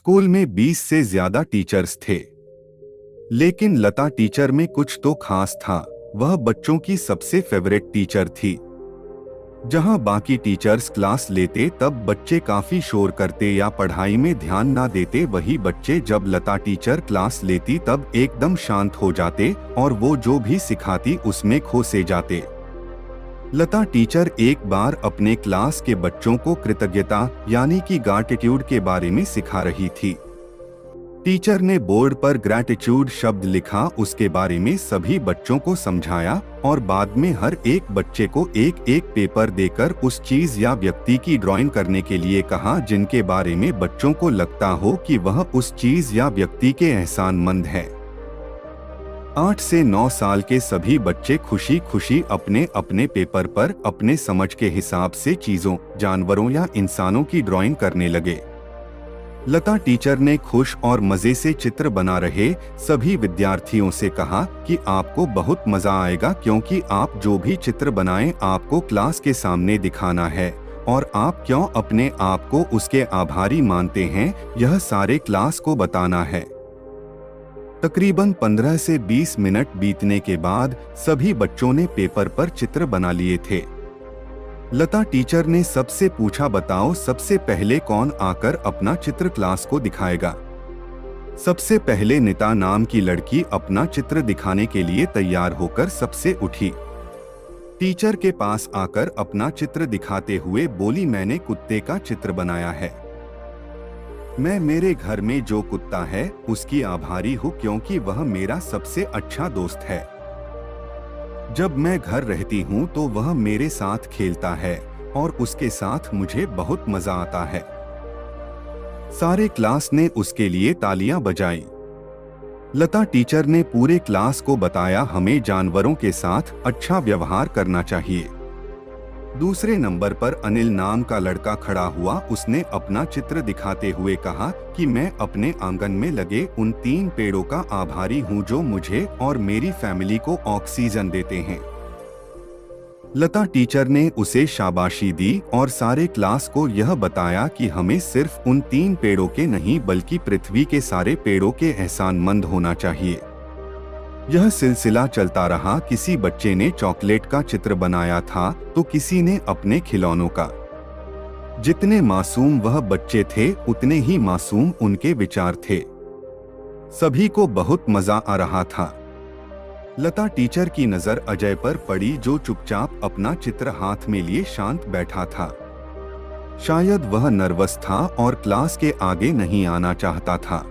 School में 20 से ज्यादा टीचर्स थे, लेकिन लता टीचर में कुछ तो खास था। वह बच्चों की सबसे फेवरेट टीचर थी। जहां बाकी टीचर्स क्लास लेते तब बच्चे काफी शोर करते या पढ़ाई में ध्यान ना देते, वही बच्चे जब लता टीचर क्लास लेती तब एकदम शांत हो जाते और वो जो भी सिखाती उसमें खो से जाते। लता टीचर एक बार अपने क्लास के बच्चों को कृतज्ञता यानी कि ग्रैटिट्यूड के बारे में सिखा रही थी। टीचर ने बोर्ड पर ग्रैटिट्यूड शब्द लिखा, उसके बारे में सभी बच्चों को समझाया और बाद में हर एक बच्चे को एक एक पेपर देकर उस चीज या व्यक्ति की ड्राइंग करने के लिए कहा जिनके बारे में बच्चों को लगता हो कि वह उस चीज या व्यक्ति के एहसानमंद है। 8 से 9 साल के सभी बच्चे खुशी खुशी अपने अपने पेपर पर अपने समझ के हिसाब से चीजों, जानवरों या इंसानों की ड्राइंग करने लगे। लता टीचर ने खुश और मजे से चित्र बना रहे सभी विद्यार्थियों से कहा कि आपको बहुत मजा आएगा, क्योंकि आप जो भी चित्र बनाएं आपको क्लास के सामने दिखाना है और आप क्यों अपने आप को उसके आभारी मानते हैं यह सारे क्लास को बताना है। तकरीबन 15 से 20 मिनट बीतने के बाद सभी बच्चों ने पेपर पर चित्र बना लिए थे। लता टीचर ने सबसे पूछा, बताओ सबसे पहले कौन आकर अपना चित्र क्लास को दिखाएगा। सबसे पहले निता नाम की लड़की अपना चित्र दिखाने के लिए तैयार होकर सबसे उठी। टीचर के पास आकर अपना चित्र दिखाते हुए बोली, मैंने कुत्ते का चित्र बनाया है। मैं मेरे घर में जो कुत्ता है उसकी आभारी हूँ, क्योंकि वह मेरा सबसे अच्छा दोस्त है। जब मैं घर रहती हूँ तो वह मेरे साथ खेलता है और उसके साथ मुझे बहुत मजा आता है। सारे क्लास ने उसके लिए तालियां बजाई। लता टीचर ने पूरे क्लास को बताया, हमें जानवरों के साथ अच्छा व्यवहार करना चाहिए। दूसरे नंबर पर अनिल नाम का लड़का खड़ा हुआ। उसने अपना चित्र दिखाते हुए कहा कि मैं अपने आंगन में लगे उन 3 पेड़ों का आभारी हूँ जो मुझे और मेरी फैमिली को ऑक्सीजन देते हैं। लता टीचर ने उसे शाबाशी दी और सारे क्लास को यह बताया कि हमें सिर्फ उन 3 पेड़ों के नहीं बल्कि पृथ्वी के सारे पेड़ों के एहसानमंद होना चाहिए। यह सिलसिला चलता रहा। किसी बच्चे ने चॉकलेट का चित्र बनाया था तो किसी ने अपने खिलौनों का। जितने मासूम वह बच्चे थे उतने ही मासूम उनके विचार थे। सभी को बहुत मजा आ रहा था। लता टीचर की नजर अजय पर पड़ी जो चुपचाप अपना चित्र हाथ में लिए शांत बैठा था। शायद वह नर्वस था और क्लास के आगे नहीं आना चाहता था।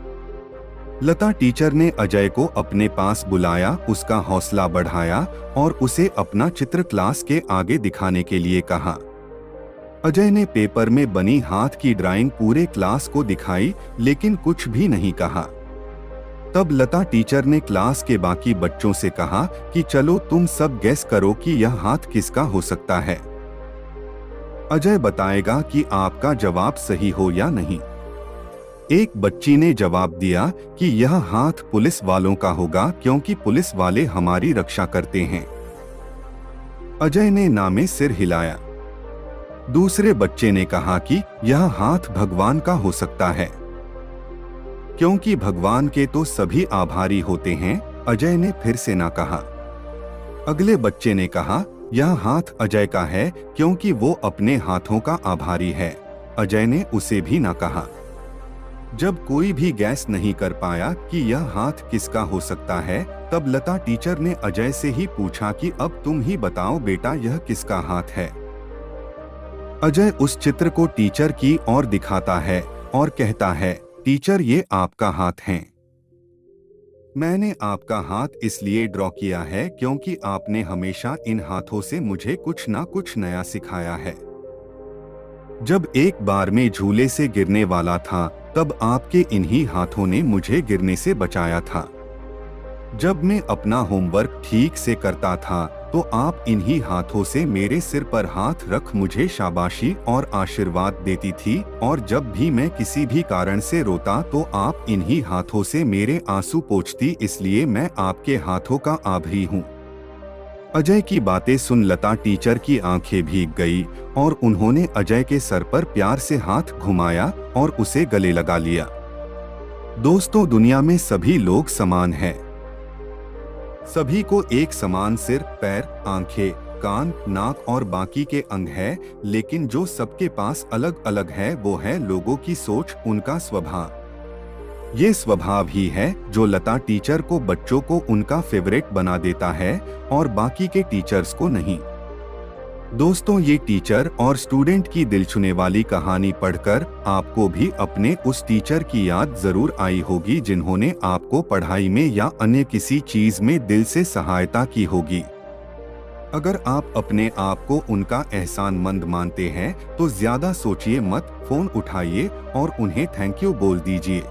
लता टीचर ने अजय को अपने पास बुलाया, उसका हौसला बढ़ाया और उसे अपना चित्र क्लास के आगे दिखाने के लिए कहा। अजय ने पेपर में बनी हाथ की ड्राइंग पूरे क्लास को दिखाई, लेकिन कुछ भी नहीं कहा। तब लता टीचर ने क्लास के बाकी बच्चों से कहा कि चलो तुम सब गेस करो कि यह हाथ किसका हो सकता है। अजय बताएगा कि आपका जवाब सही हो या नहीं। एक बच्ची ने जवाब दिया कि यह हाथ पुलिस वालों का होगा, क्योंकि पुलिस वाले हमारी रक्षा करते हैं। अजय ने ना में सिर हिलाया। दूसरे बच्चे ने कहा कि यह हाथ भगवान का हो सकता है, क्योंकि भगवान के तो सभी आभारी होते हैं। अजय ने फिर से ना कहा। अगले बच्चे ने कहा यह हाथ अजय का है, क्योंकि वो अपने हाथों का आभारी है। अजय ने उसे भी ना कहा। जब कोई भी गैस नहीं कर पाया कि यह हाथ किसका हो सकता है, तब लता टीचर ने अजय से ही पूछा कि अब तुम ही बताओ बेटा यह किसका हाथ है। अजय उस चित्र को टीचर की ओर दिखाता है और कहता है, टीचर ये आपका हाथ है। मैंने आपका हाथ इसलिए ड्रॉ किया है क्योंकि आपने हमेशा इन हाथों से मुझे कुछ ना कुछ नया सिखाया है। जब एक बार मैं झूले से गिरने वाला था तब आपके इन्हीं हाथों ने मुझे गिरने से बचाया था। जब मैं अपना होमवर्क ठीक से करता था तो आप इन्हीं हाथों से मेरे सिर पर हाथ रख मुझे शाबाशी और आशीर्वाद देती थी, और जब भी मैं किसी भी कारण से रोता तो आप इन्हीं हाथों से मेरे आंसू पोंछती, इसलिए मैं आपके हाथों का आभारी हूँ। अजय की बातें सुन लता टीचर की आंखें भीग गई और उन्होंने अजय के सर पर प्यार से हाथ घुमाया और उसे गले लगा लिया। दोस्तों, दुनिया में सभी लोग समान हैं। सभी को एक समान सिर, पैर, आंखें, कान, नाक और बाकी के अंग है, लेकिन जो सबके पास अलग अलग है वो है लोगों की सोच, उनका स्वभाव। ये स्वभाव ही है जो लता टीचर को बच्चों को उनका फेवरेट बना देता है और बाकी के टीचर्स को नहीं। दोस्तों, ये टीचर और स्टूडेंट की दिल छूने वाली कहानी पढ़कर आपको भी अपने उस टीचर की याद जरूर आई होगी जिन्होंने आपको पढ़ाई में या अन्य किसी चीज में दिल से सहायता की होगी। अगर आप अपने आप को उनका एहसानमंद मानते हैं तो ज्यादा सोचिए मत, फोन उठाइए और उन्हें थैंक यू बोल दीजिए।